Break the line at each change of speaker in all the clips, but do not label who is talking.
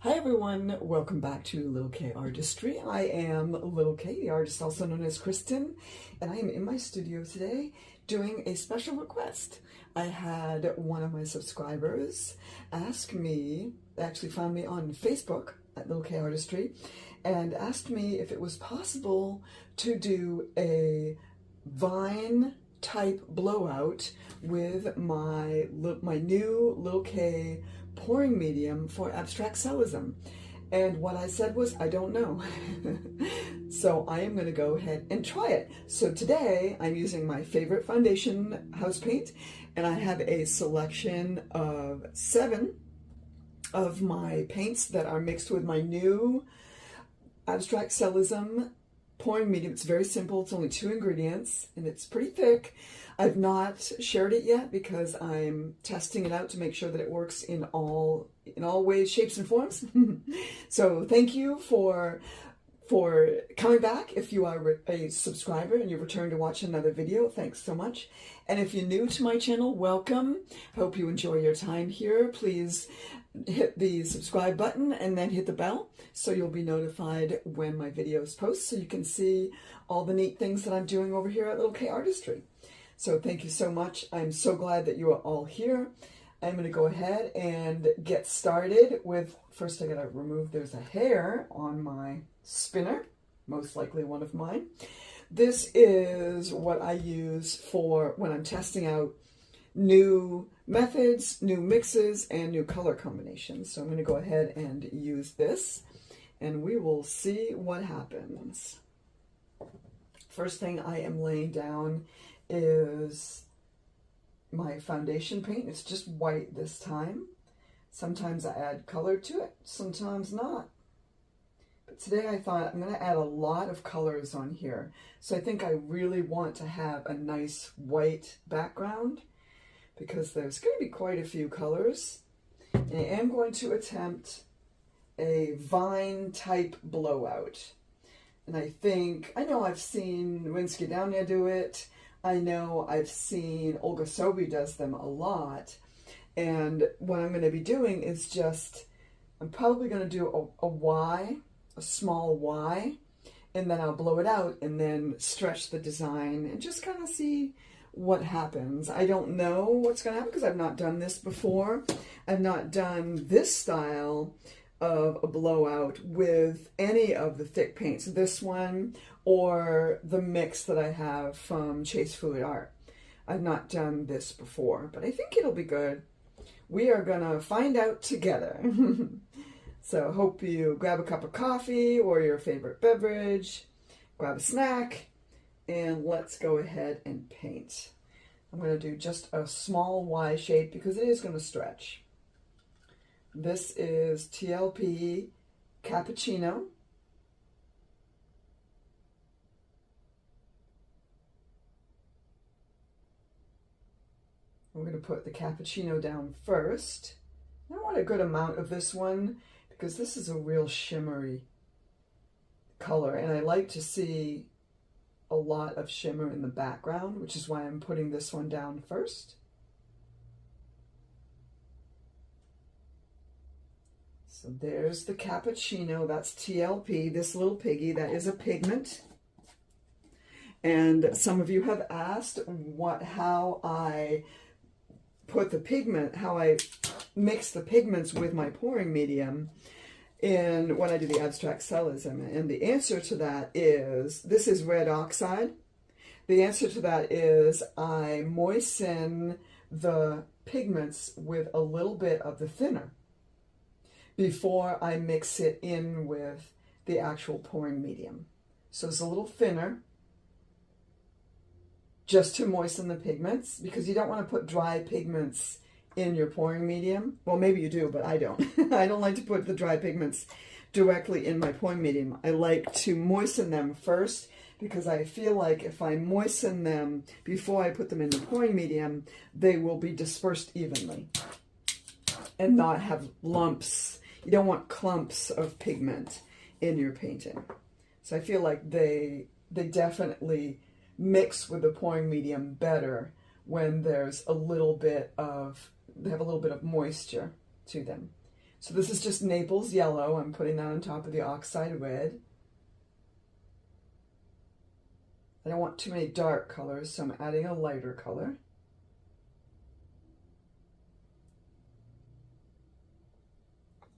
Hi everyone, welcome back to Little K Artistry. I am Little K, the artist also known as Kristen, and I am in my studio today doing a special request. I had one of my subscribers ask me, actually found me on Facebook at Little K Artistry, and asked me if it was possible to do a vine type blowout with my new Little K pouring medium for abstract cellism. And what I said was, I don't know. So I am going to go ahead and try it. So today I'm using my favorite foundation house paint, and I have a selection of 7 of my paints that are mixed with my new abstract cellism pouring medium. It's very simple. It's only 2 ingredients and it's pretty thick. I've not shared it yet because I'm testing it out to make sure that it works in all ways, shapes, and forms. So thank you for coming back. If you are a subscriber and you've returned to watch another video, thanks so much. And if you're new to my channel, welcome. Hope you enjoy your time here. Please hit the subscribe button and then hit the bell so you'll be notified when my videos post, so you can see all the neat things that I'm doing over here at Little K Artistry. So thank you so much. I'm so glad that you are all here. I'm going to go ahead and get started with, first I got to remove, there's a hair on my spinner, most likely one of mine. This is what I use for when I'm testing out new methods, new mixes, and new color combinations. So I'm going to go ahead and use this, and we will see what happens. First thing I am laying down is my foundation paint. It's just white this time. Sometimes I add color to it, sometimes not. But today I thought I'm going to add a lot of colors on here. So I think I really want to have a nice white background because there's going to be quite a few colors. And I am going to attempt a vine type blowout. And I know I've seen Winsky Downia do it. I know I've seen Olga Sobey does them a lot. And what I'm going to be doing is just, I'm probably going to do a Y, a small Y, and then I'll blow it out and then stretch the design and just kind of see what happens. I don't know what's going to happen because I've not done this before. I've not done this style of a blowout with any of the thick paints, this one or the mix that I have from Chase Fluid Art. I've not done this before, but I think it'll be good. We are gonna find out together. So hope you grab a cup of coffee or your favorite beverage, grab a snack, and let's go ahead and paint. I'm gonna do just a small Y shape because it is gonna stretch. This is TLP Cappuccino. We're going to put the cappuccino down first. I want a good amount of this one because this is a real shimmery color, and I like to see a lot of shimmer in the background, which is why I'm putting this one down first. So there's the cappuccino, that's TLP, this little piggy, that is a pigment. And some of you have asked how I put the pigment, how I mix the pigments with my pouring medium in when I do the abstract cellism. And the answer to that is, this is red oxide. The answer to that is I moisten the pigments with a little bit of the thinner before I mix it in with the actual pouring medium. So it's a little thinner just to moisten the pigments, because you don't want to put dry pigments in your pouring medium. Well, maybe you do, but I don't. I don't like to put the dry pigments directly in my pouring medium. I like to moisten them first because I feel like if I moisten them before I put them in the pouring medium, they will be dispersed evenly and not have lumps. You don't want clumps of pigment in your painting. So I feel like they definitely mix with the pouring medium better when there's a little bit of, they have a little bit of moisture to them. So this is just Naples yellow. I'm putting that on top of the oxide red. I don't want too many dark colors, so I'm adding a lighter color.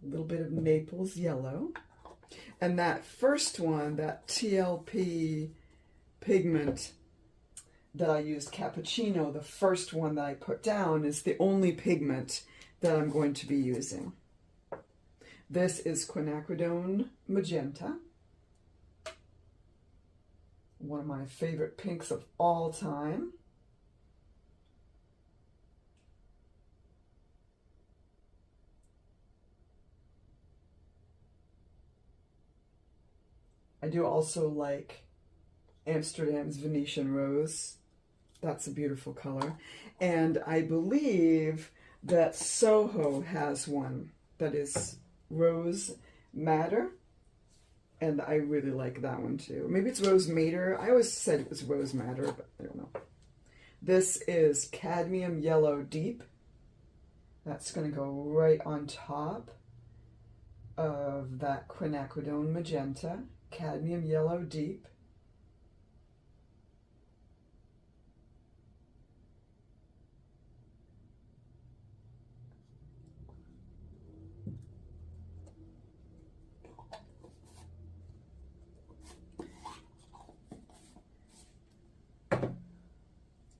A little bit of Naples yellow. And that first one, that TLP pigment that I used, Cappuccino, the first one that I put down, is the only pigment that I'm going to be using. This is quinacridone magenta, one of my favorite pinks of all time. I do also like Amsterdam's Venetian Rose. That's a beautiful color. And I believe that Soho has one that is Rose Madder. And I really like that one too. Maybe it's Rose Madder. I always said it was Rose Madder, but I don't know. This is Cadmium Yellow Deep. That's going to go right on top of that quinacridone magenta. Cadmium Yellow Deep.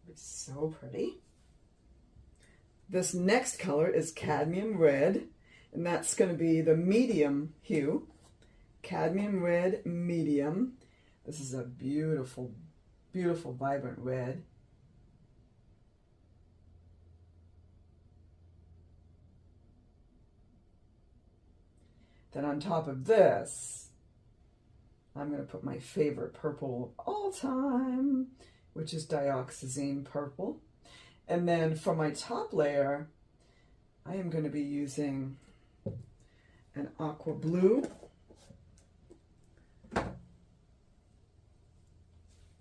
It's so pretty. This next color is Cadmium Red, and that's going to be the medium hue. Cadmium Red Medium. This is a beautiful, beautiful, vibrant red. Then on top of this, I'm going to put my favorite purple of all time, which is dioxazine purple. And then for my top layer, I am going to be using an aqua blue.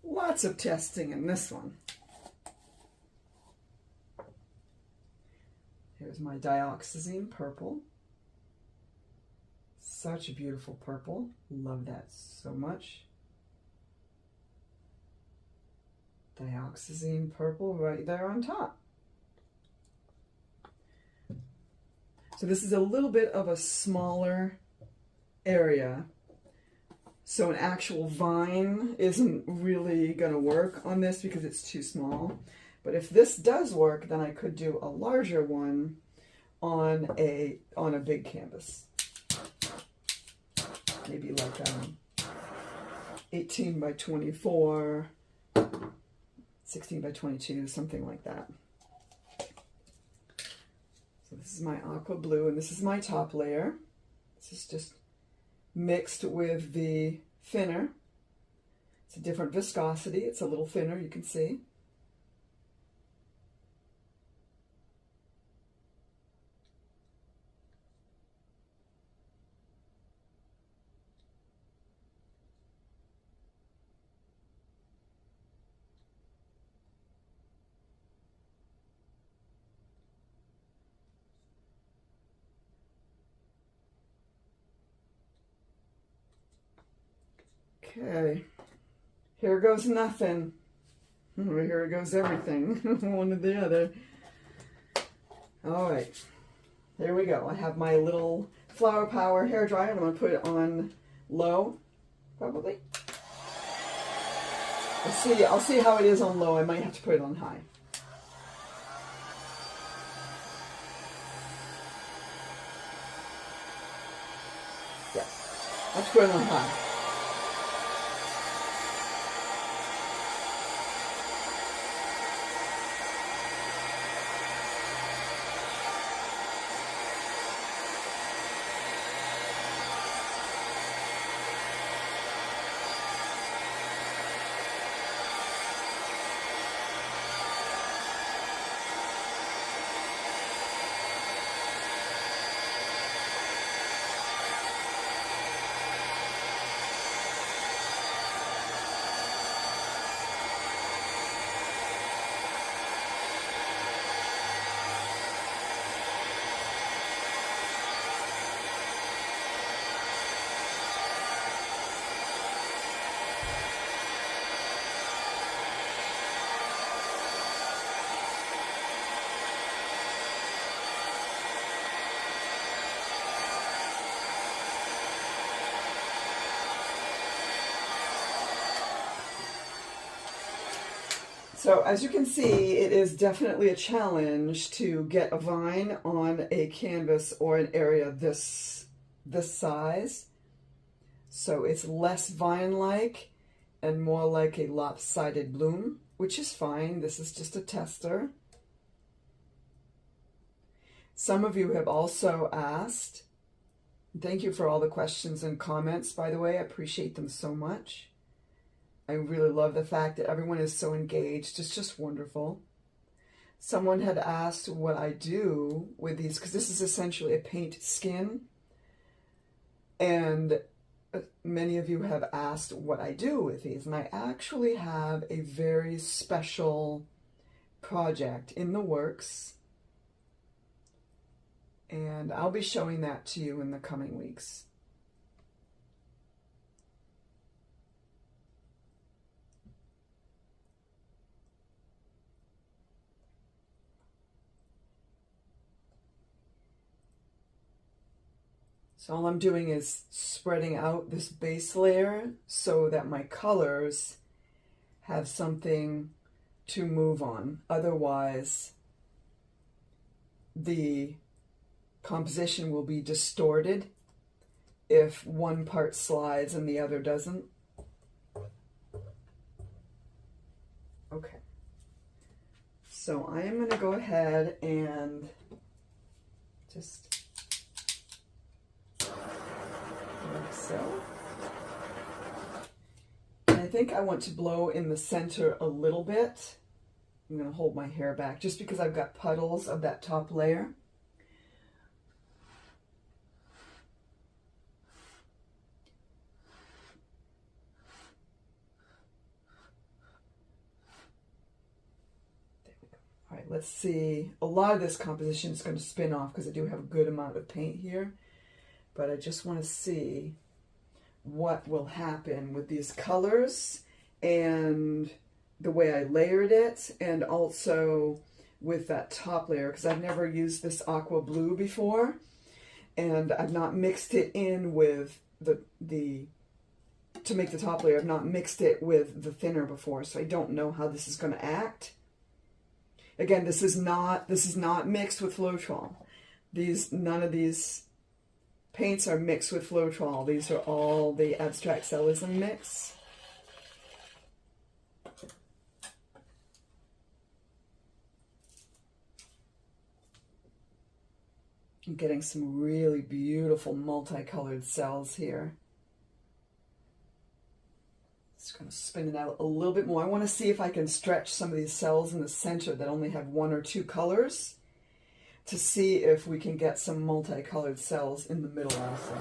Lots of testing in this one. Here's my dioxazine purple. Such a beautiful purple. Love that so much. Dioxazine purple right there on top. So this is a little bit of a smaller area. So an actual vine isn't really going to work on this because it's too small. But if this does work, then I could do a larger one on a big canvas. Maybe like 18 by 24, 16 by 22, something like that. So this is my aqua blue, and this is my top layer. This is just mixed with the thinner. It's a different viscosity. It's a little thinner, you can see. Okay, here goes nothing. Here goes everything, one or the other. All right, there we go. I have my little Flower Power hair dryer. I'm going to put it on low, probably. I'll see how it is on low. I might have to put it on high. Yeah, let's put it on high. So as you can see, it is definitely a challenge to get a vine on a canvas or an area this size. So it's less vine-like and more like a lopsided bloom, which is fine. This is just a tester. Some of you have also asked, thank you for all the questions and comments, by the way, I appreciate them so much. I really love the fact that everyone is so engaged. It's just wonderful. Someone had asked what I do with these, because this is essentially a paint skin. And many of you have asked what I do with these. And I actually have a very special project in the works. And I'll be showing that to you in the coming weeks. So all I'm doing is spreading out this base layer so that my colors have something to move on. Otherwise, the composition will be distorted if one part slides and the other doesn't. Okay. So I am going to go ahead and just like so. And I think I want to blow in the center a little bit. I'm going to hold my hair back just because I've got puddles of that top layer. There we go. All right, let's see. A lot of this composition is going to spin off because I do have a good amount of paint here. But I just want to see what will happen with these colors and the way I layered it, and also with that top layer, because I've never used this aqua blue before, and I've not mixed it in with to make the top layer. I've not mixed it with the thinner before, so I don't know how this is going to act. Again, this is not mixed with Floetrol. None of these paints are mixed with Floetrol. These are all the Abstract Cellism mix. I'm getting some really beautiful multicolored cells here. Just going to spin it out a little bit more. I want to see if I can stretch some of these cells in the center that only have one or two colors, to see if we can get some multicolored cells in the middle also.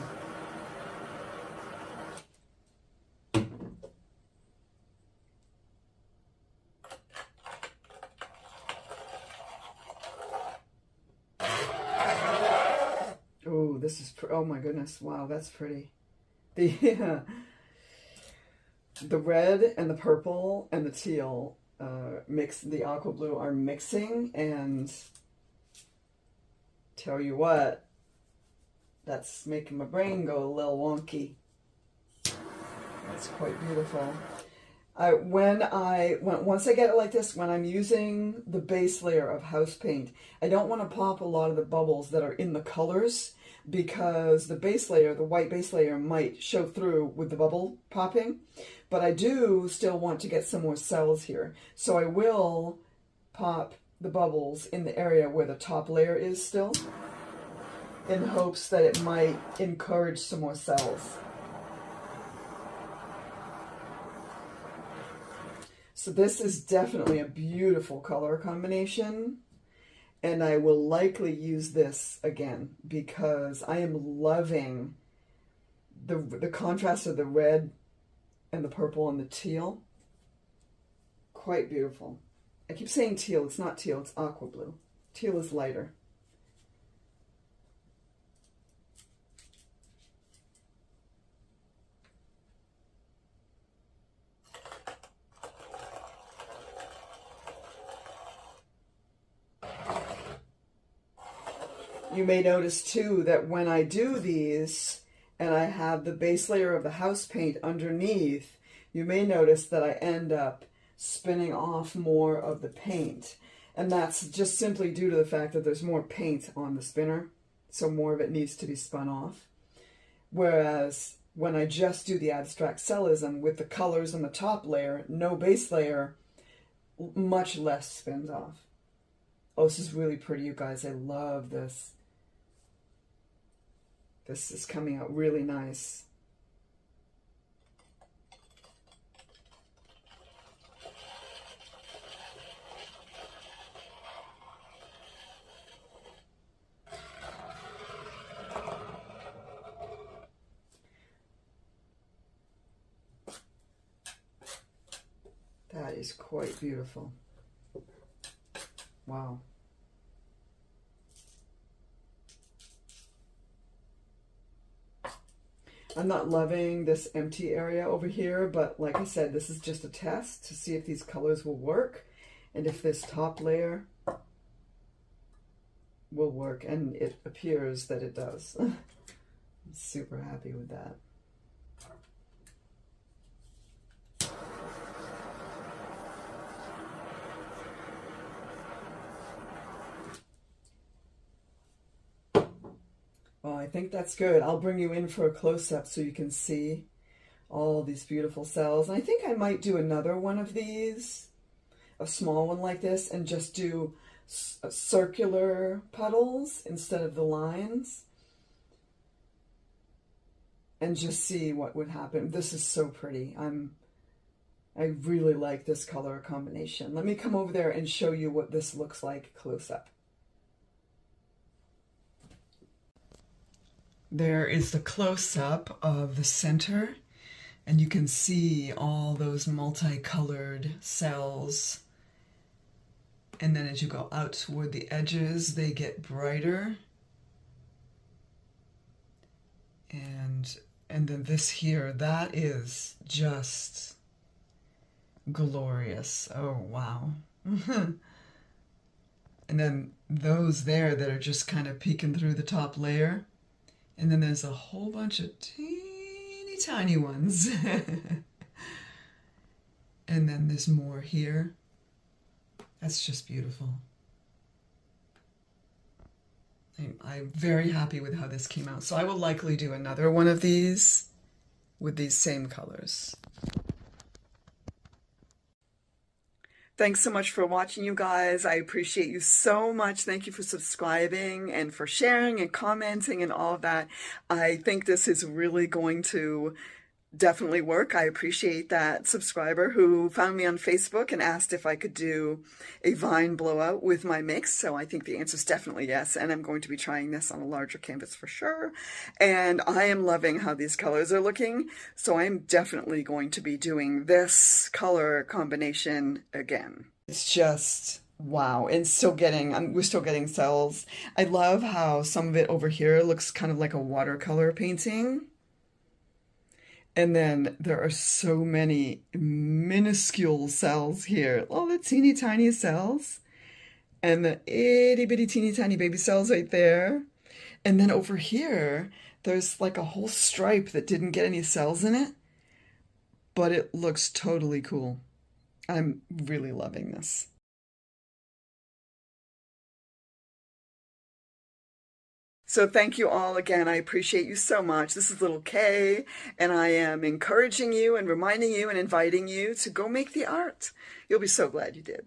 Oh, this is, oh my goodness, wow, that's pretty. The red and the purple and the teal the aqua blue are mixing, and tell you what, that's making my brain go a little wonky. That's quite beautiful. Once I get it like this, when I'm using the base layer of house paint, I don't want to pop a lot of the bubbles that are in the colors, because the base layer, the white base layer, might show through with the bubble popping. But I do still want to get some more cells here. So I will pop the bubbles in the area where the top layer is still, in hopes that it might encourage some more cells. So this is definitely a beautiful color combination, and I will likely use this again because I am loving the contrast of the red and the purple and the teal. Quite beautiful. I keep saying teal, it's not teal, it's aqua blue. Teal is lighter. You may notice too that when I do these and I have the base layer of the house paint underneath, you may notice that I end up spinning off more of the paint. And that's just simply due to the fact that there's more paint on the spinner, so more of it needs to be spun off. Whereas when I just do the abstract cellism with the colors on the top layer, no base layer, much less spins off. Oh, this is really pretty, you guys. I love this. This is coming out really nice. That is quite beautiful. Wow. I'm not loving this empty area over here, but like I said, this is just a test to see if these colors will work and if this top layer will work, and it appears that it does. I'm super happy with that. Oh, I think that's good. I'll bring you in for a close-up so you can see all these beautiful cells. And I think I might do another one of these, a small one like this, and just do circular petals instead of the lines, and just see what would happen. This is so pretty. I really like this color combination. Let me come over there and show you what this looks like close up. There is the close-up of the center, and you can see all those multicolored cells. And then as you go out toward the edges, they get brighter. And then this here, that is just glorious. Oh, wow. And then those there that are just kind of peeking through the top layer. And then there's a whole bunch of teeny tiny ones. And then there's more here. That's just beautiful. I'm very happy with how this came out. So I will likely do another one of these with these same colors. Thanks so much for watching, you guys. I appreciate you so much. Thank you for subscribing and for sharing and commenting and all of that. I think this is really going to definitely work. I appreciate that subscriber who found me on Facebook and asked if I could do a vine blowout with my mix. So I think the answer is definitely yes. And I'm going to be trying this on a larger canvas for sure. And I am loving how these colors are looking. So I'm definitely going to be doing this color combination again. It's just wow. And we're still getting cells. I love how some of it over here looks kind of like a watercolor painting. And then there are so many minuscule cells here. Oh, the teeny tiny cells. And the itty bitty teeny tiny baby cells right there. And then over here, there's like a whole stripe that didn't get any cells in it. But it looks totally cool. I'm really loving this. So thank you all again. I appreciate you so much. This is Little Kay, and I am encouraging you and reminding you and inviting you to go make the art. You'll be so glad you did.